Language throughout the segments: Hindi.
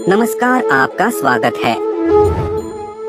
नमस्कार, आपका स्वागत है।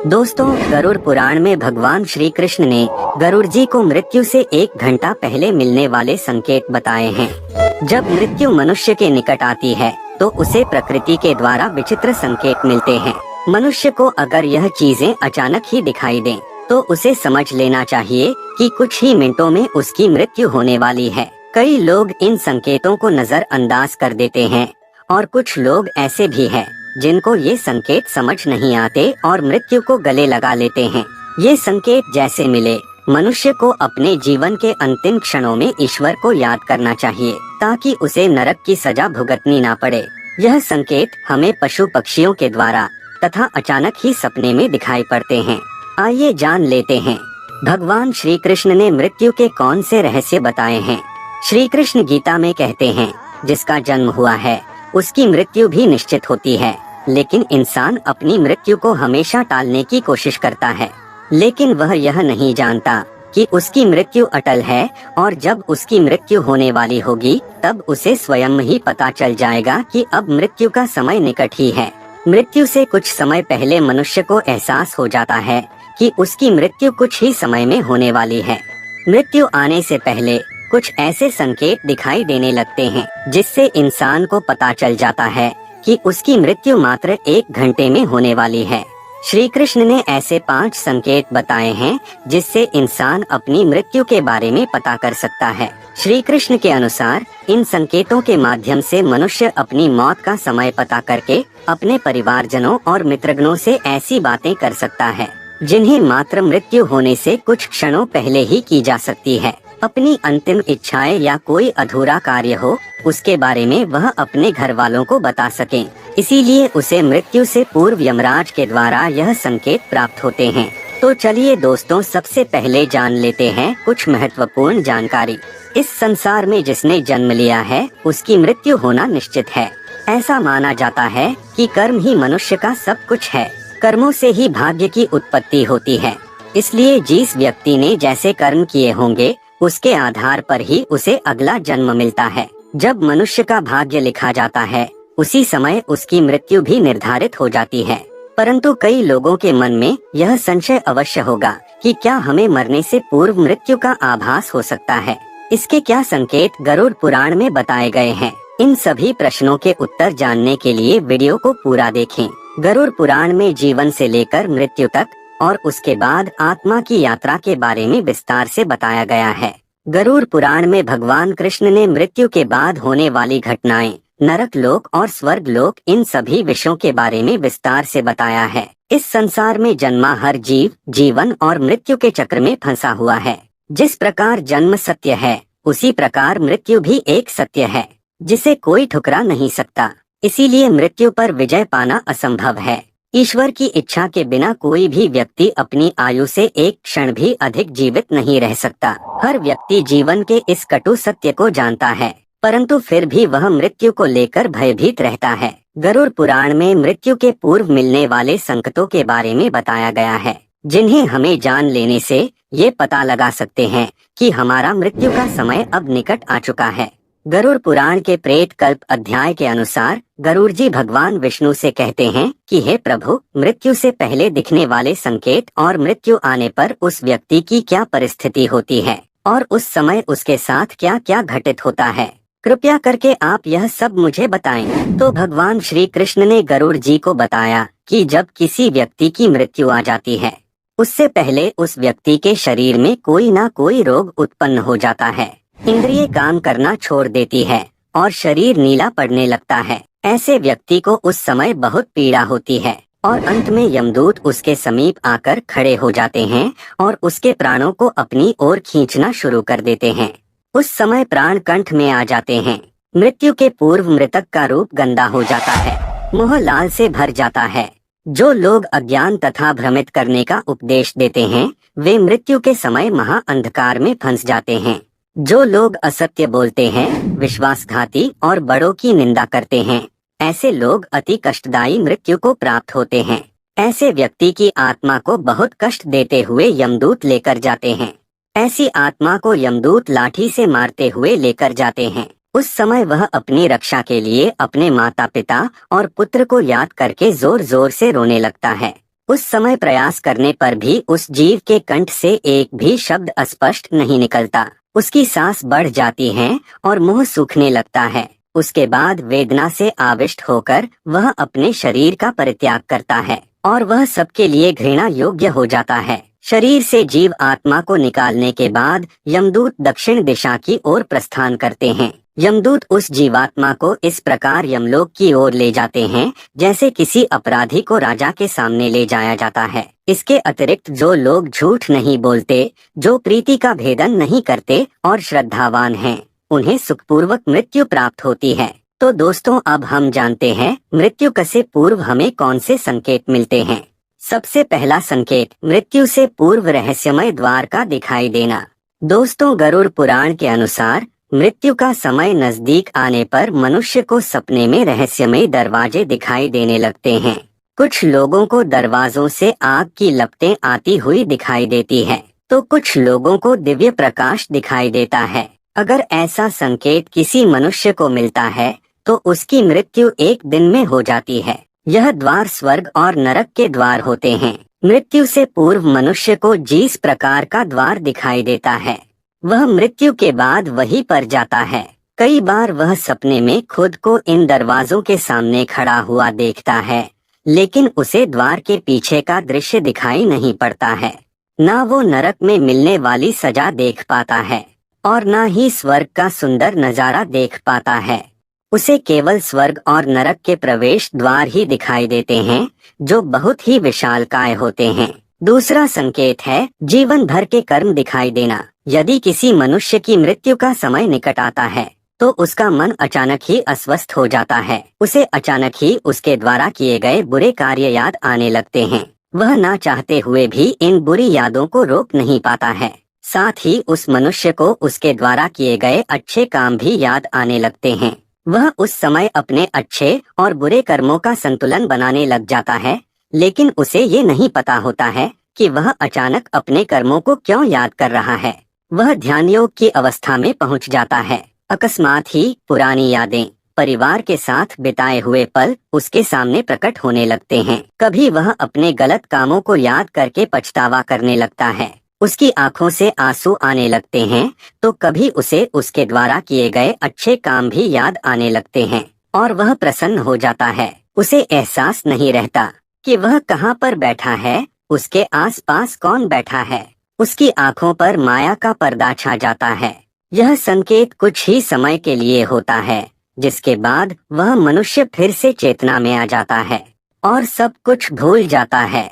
दोस्तों, गरुड़ पुराण में भगवान श्री कृष्ण ने गरुड़ जी को मृत्यु से 1 घंटा पहले मिलने वाले संकेत बताए हैं। जब मृत्यु मनुष्य के निकट आती है तो उसे प्रकृति के द्वारा विचित्र संकेत मिलते हैं। मनुष्य को अगर यह चीजें अचानक ही दिखाई दें तो उसे समझ लेना चाहिए कि कुछ ही मिनटों में उसकी मृत्यु होने वाली है। कई लोग इन संकेतों को नजरअंदाज कर देते हैं और कुछ लोग ऐसे भी हैं जिनको ये संकेत समझ नहीं आते और मृत्यु को गले लगा लेते हैं। ये संकेत जैसे मिले, मनुष्य को अपने जीवन के अंतिम क्षणों में ईश्वर को याद करना चाहिए ताकि उसे नरक की सजा भुगतनी ना पड़े। यह संकेत हमें पशु पक्षियों के द्वारा तथा अचानक ही सपने में दिखाई पड़ते हैं। आइए जान लेते हैं भगवान श्री कृष्ण ने मृत्यु के कौन से रहस्य बताए हैं। श्री कृष्ण गीता में कहते हैं, जिसका जन्म हुआ है उसकी मृत्यु भी निश्चित होती है, लेकिन इंसान अपनी मृत्यु को हमेशा टालने की कोशिश करता है। लेकिन वह यह नहीं जानता कि उसकी मृत्यु अटल है और जब उसकी मृत्यु होने वाली होगी तब उसे स्वयं ही पता चल जाएगा कि अब मृत्यु का समय निकट ही है। मृत्यु से कुछ समय पहले मनुष्य को एहसास हो जाता है कि उसकी मृत्यु कुछ ही समय में होने वाली है। मृत्यु आने से पहले कुछ ऐसे संकेत दिखाई देने लगते हैं जिससे इंसान को पता चल जाता है कि उसकी मृत्यु मात्र 1 घंटे में होने वाली है। श्री कृष्ण ने ऐसे 5 संकेत बताए हैं जिससे इंसान अपनी मृत्यु के बारे में पता कर सकता है। श्री कृष्ण के अनुसार इन संकेतों के माध्यम से मनुष्य अपनी मौत का समय पता करके अपने परिवारजनों और मित्रगणों से ऐसी बातें कर सकता है जिन्हें मात्र मृत्यु होने से कुछ क्षणों पहले ही की जा सकती है। अपनी अंतिम इच्छाएं या कोई अधूरा कार्य हो, उसके बारे में वह अपने घर वालों को बता सकें। इसीलिए उसे मृत्यु से पूर्व यमराज के द्वारा यह संकेत प्राप्त होते हैं। तो चलिए दोस्तों, सबसे पहले जान लेते हैं कुछ महत्वपूर्ण जानकारी। इस संसार में जिसने जन्म लिया है उसकी मृत्यु होना निश्चित है। ऐसा माना जाता है कि कर्म ही मनुष्य का सब कुछ है। कर्मों से ही भाग्य की उत्पत्ति होती है। इसलिए जिस व्यक्ति ने जैसे कर्म किए होंगे उसके आधार पर ही उसे अगला जन्म मिलता है। जब मनुष्य का भाग्य लिखा जाता है उसी समय उसकी मृत्यु भी निर्धारित हो जाती है। परंतु कई लोगों के मन में यह संशय अवश्य होगा कि क्या हमें मरने से पूर्व मृत्यु का आभास हो सकता है। इसके क्या संकेत गरुड़ पुराण में बताए गए हैं। इन सभी प्रश्नों के उत्तर जानने के लिए वीडियो को पूरा देखें। गरुड़ पुराण में जीवन से लेकर मृत्यु तक और उसके बाद आत्मा की यात्रा के बारे में विस्तार से बताया गया है। गरुड़ पुराण में भगवान कृष्ण ने मृत्यु के बाद होने वाली घटनाएं, नरक लोक और स्वर्ग लोक, इन सभी विषयों के बारे में विस्तार से बताया है। इस संसार में जन्मा हर जीव जीवन और मृत्यु के चक्र में फंसा हुआ है। जिस प्रकार जन्म सत्य है उसी प्रकार मृत्यु भी एक सत्य है जिसे कोई ठुकरा नहीं सकता। इसीलिए मृत्यु पर विजय पाना असंभव है। ईश्वर की इच्छा के बिना कोई भी व्यक्ति अपनी आयु से 1 क्षण भी अधिक जीवित नहीं रह सकता। हर व्यक्ति जीवन के इस कटु सत्य को जानता है, परंतु फिर भी वह मृत्यु को लेकर भयभीत रहता है। गरुड़ पुराण में मृत्यु के पूर्व मिलने वाले संकटों के बारे में बताया गया है, जिन्हें हमें जान लेने से ये पता लगा सकते हैं कि हमारा मृत्यु का समय अब निकट आ चुका है। गरुड़ पुराण के प्रेत कल्प अध्याय के अनुसार गरुड़ जी भगवान विष्णु से कहते हैं कि हे प्रभु, मृत्यु से पहले दिखने वाले संकेत और मृत्यु आने पर उस व्यक्ति की क्या परिस्थिति होती है और उस समय उसके साथ क्या क्या घटित होता है, कृपया करके आप यह सब मुझे बताएं। तो भगवान श्री कृष्ण ने गरुड़ जी को बताया कि जब किसी व्यक्ति की मृत्यु आ जाती है उससे पहले उस व्यक्ति के शरीर में कोई ना कोई रोग उत्पन्न हो जाता है। इंद्रिय काम करना छोड़ देती है और शरीर नीला पड़ने लगता है। ऐसे व्यक्ति को उस समय बहुत पीड़ा होती है और अंत में यमदूत उसके समीप आकर खड़े हो जाते हैं और उसके प्राणों को अपनी ओर खींचना शुरू कर देते हैं। उस समय प्राण कंठ में आ जाते हैं। मृत्यु के पूर्व मृतक का रूप गंदा हो जाता है, मुंह लाल से भर जाता है। जो लोग अज्ञान तथा भ्रमित करने का उपदेश देते हैं वे मृत्यु के समय महा अंधकार में फंस जाते हैं। जो लोग असत्य बोलते हैं, विश्वासघाती और बड़ों की निंदा करते हैं, ऐसे लोग अति कष्टदायी मृत्यु को प्राप्त होते हैं। ऐसे व्यक्ति की आत्मा को बहुत कष्ट देते हुए यमदूत लेकर जाते हैं। ऐसी आत्मा को यमदूत लाठी से मारते हुए लेकर जाते हैं। उस समय वह अपनी रक्षा के लिए अपने माता पिता और पुत्र को याद करके जोर जोर से रोने लगता है। उस समय प्रयास करने पर भी उस जीव के कंठ से एक भी शब्द स्पष्ट नहीं निकलता। उसकी सांस बढ़ जाती है और मुंह सूखने लगता है। उसके बाद वेदना से आविष्ट होकर वह अपने शरीर का परित्याग करता है और वह सबके लिए घृणा योग्य हो जाता है। शरीर से जीव आत्मा को निकालने के बाद यमदूत दक्षिण दिशा की ओर प्रस्थान करते हैं। यमदूत उस जीवात्मा को इस प्रकार यमलोक की ओर ले जाते हैं जैसे किसी अपराधी को राजा के सामने ले जाया जाता है। इसके अतिरिक्त जो लोग झूठ नहीं बोलते, जो प्रीति का भेदन नहीं करते और श्रद्धावान हैं, उन्हें सुखपूर्वक मृत्यु प्राप्त होती है। तो दोस्तों, अब हम जानते हैं मृत्यु से पूर्व हमें कौन से संकेत मिलते हैं। सबसे पहला संकेत, मृत्यु से पूर्व रहस्यमय द्वार का दिखाई देना। दोस्तों, गरुड़ पुराण के अनुसार मृत्यु का समय नजदीक आने पर मनुष्य को सपने में रहस्यमय दरवाजे दिखाई देने लगते हैं। कुछ लोगों को दरवाजों से आग की लपटें आती हुई दिखाई देती है, तो कुछ लोगों को दिव्य प्रकाश दिखाई देता है। अगर ऐसा संकेत किसी मनुष्य को मिलता है तो उसकी मृत्यु एक दिन में हो जाती है। यह द्वार स्वर्ग और नरक के द्वार होते हैं। मृत्यु से पूर्व मनुष्य को जिस प्रकार का द्वार दिखाई देता है, वह मृत्यु के बाद वहीं पर जाता है। कई बार वह सपने में खुद को इन दरवाजों के सामने खड़ा हुआ देखता है, लेकिन उसे द्वार के पीछे का दृश्य दिखाई नहीं पड़ता है। ना वो नरक में मिलने वाली सजा देख पाता है और ना ही स्वर्ग का सुंदर नजारा देख पाता है। उसे केवल स्वर्ग और नरक के प्रवेश द्वार ही दिखाई देते हैं, जो बहुत ही विशालकाय होते हैं। दूसरा संकेत है जीवन भर के कर्म दिखाई देना। यदि किसी मनुष्य की मृत्यु का समय निकट आता है तो उसका मन अचानक ही अस्वस्थ हो जाता है। उसे अचानक ही उसके द्वारा किए गए बुरे कार्य याद आने लगते हैं। वह ना चाहते हुए भी इन बुरी यादों को रोक नहीं पाता है। साथ ही उस मनुष्य को उसके द्वारा किए गए अच्छे काम भी याद आने लगते हैं। वह उस समय अपने अच्छे और बुरे कर्मों का संतुलन बनाने लग जाता है, लेकिन उसे ये नहीं पता होता है कि वह अचानक अपने कर्मों को क्यों याद कर रहा है। वह ध्यान योग की अवस्था में पहुंच जाता है। अकस्मात ही पुरानी यादें, परिवार के साथ बिताए हुए पल उसके सामने प्रकट होने लगते हैं। कभी वह अपने गलत कामों को याद करके पछतावा करने लगता है। उसकी आंखों से आंसू आने लगते हैं, तो कभी उसे उसके द्वारा किए गए अच्छे काम भी याद आने लगते हैं और वह प्रसन्न हो जाता है। उसे एहसास नहीं रहता कि वह कहाँ पर बैठा है, उसके आसपास कौन बैठा है। उसकी आंखों पर माया का पर्दा छा जाता है। यह संकेत कुछ ही समय के लिए होता है, जिसके बाद वह मनुष्य फिर से चेतना में आ जाता है और सब कुछ भूल जाता है।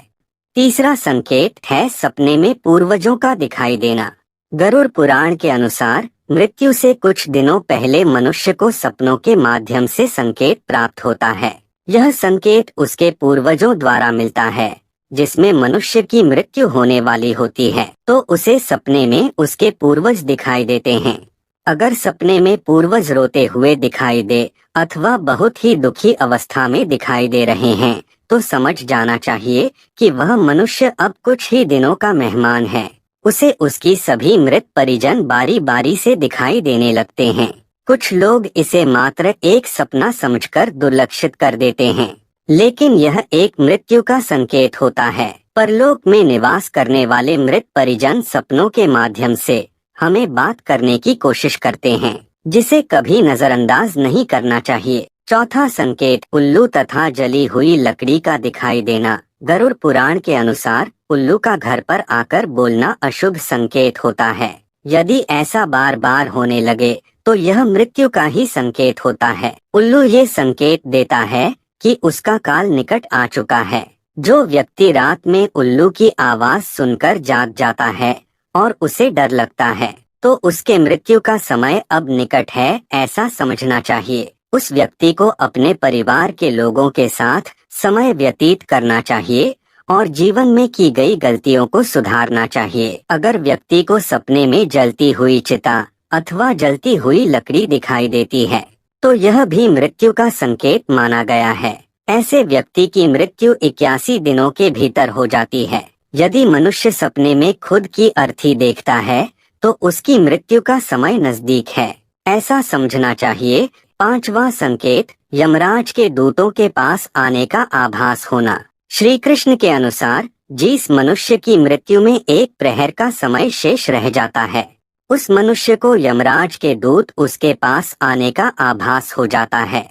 तीसरा संकेत है सपने में पूर्वजों का दिखाई देना। गरुड़ पुराण के अनुसार मृत्यु से कुछ दिनों पहले मनुष्य को सपनों के माध्यम से संकेत प्राप्त होता है। यह संकेत उसके पूर्वजों द्वारा मिलता है। जिसमें मनुष्य की मृत्यु होने वाली होती है तो उसे सपने में उसके पूर्वज दिखाई देते हैं। अगर सपने में पूर्वज रोते हुए दिखाई दे अथवा बहुत ही दुखी अवस्था में दिखाई दे रहे हैं तो समझ जाना चाहिए कि वह मनुष्य अब कुछ ही दिनों का मेहमान है। उसे उसकी सभी मृत परिजन बारी बारी से दिखाई देने लगते हैं। कुछ लोग इसे मात्र एक सपना समझकर दुर्लक्षित कर देते हैं, लेकिन यह एक मृत्यु का संकेत होता है। परलोक में निवास करने वाले मृत परिजन सपनों के माध्यम से हमें बात करने की कोशिश करते हैं, जिसे कभी नजरअंदाज नहीं करना चाहिए। चौथा संकेत उल्लू तथा जली हुई लकड़ी का दिखाई देना। गरुड़ पुराण के अनुसार उल्लू का घर पर आकर बोलना अशुभ संकेत होता है। यदि ऐसा बार बार होने लगे तो यह मृत्यु का ही संकेत होता है। उल्लू ये संकेत देता है कि उसका काल निकट आ चुका है। जो व्यक्ति रात में उल्लू की आवाज सुनकर जाग जाता है और उसे डर लगता है तो उसके मृत्यु का समय अब निकट है, ऐसा समझना चाहिए। उस व्यक्ति को अपने परिवार के लोगों के साथ समय व्यतीत करना चाहिए और जीवन में की गई गलतियों को सुधारना चाहिए। अगर व्यक्ति को सपने में जलती हुई चिता अथवा जलती हुई लकड़ी दिखाई देती है तो यह भी मृत्यु का संकेत माना गया है। ऐसे व्यक्ति की मृत्यु 81 दिनों के भीतर हो जाती है। यदि मनुष्य सपने में खुद की अर्थी देखता है तो उसकी मृत्यु का समय नजदीक है, ऐसा समझना चाहिए। पांचवा संकेत, यमराज के दूतों के पास आने का आभास होना। श्री कृष्ण के अनुसार जिस मनुष्य की मृत्यु में एक प्रहर का समय शेष रह जाता है, उस मनुष्य को यमराज के दूत उसके पास आने का आभास हो जाता है।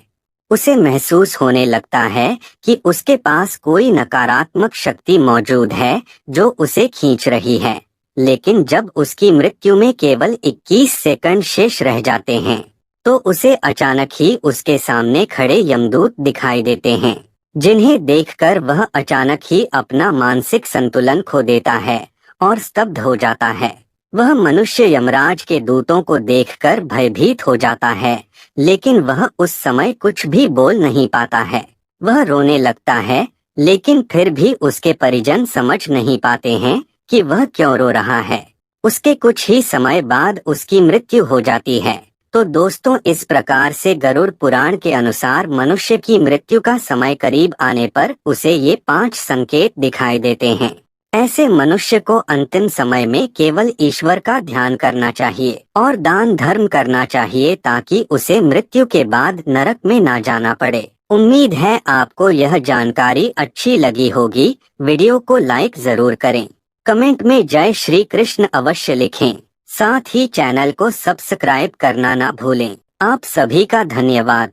उसे महसूस होने लगता है कि उसके पास कोई नकारात्मक शक्ति मौजूद है जो उसे खींच रही है। लेकिन जब उसकी मृत्यु में केवल 21 सेकंड शेष रह जाते हैं, तो उसे अचानक ही उसके सामने खड़े यमदूत दिखाई देते हैं, जिन्हें देखकर वह अचानक ही अपना मानसिक संतुलन खो देता है और स्तब्ध हो जाता है। वह मनुष्य यमराज के दूतों को देखकर भयभीत हो जाता है, लेकिन वह उस समय कुछ भी बोल नहीं पाता है। वह रोने लगता है, लेकिन फिर भी उसके परिजन समझ नहीं पाते हैं कि वह क्यों रो रहा है। उसके कुछ ही समय बाद उसकी मृत्यु हो जाती है। तो दोस्तों, इस प्रकार से गरुड़ पुराण के अनुसार मनुष्य की मृत्यु का समय करीब आने पर उसे ये 5 संकेत दिखाई देते हैं। ऐसे मनुष्य को अंतिम समय में केवल ईश्वर का ध्यान करना चाहिए और दान धर्म करना चाहिए, ताकि उसे मृत्यु के बाद नरक में ना जाना पड़े। उम्मीद है आपको यह जानकारी अच्छी लगी होगी। वीडियो को लाइक जरूर करें, कमेंट में जय श्री कृष्ण अवश्य लिखें, साथ ही चैनल को सब्सक्राइब करना ना भूलें। आप सभी का धन्यवाद।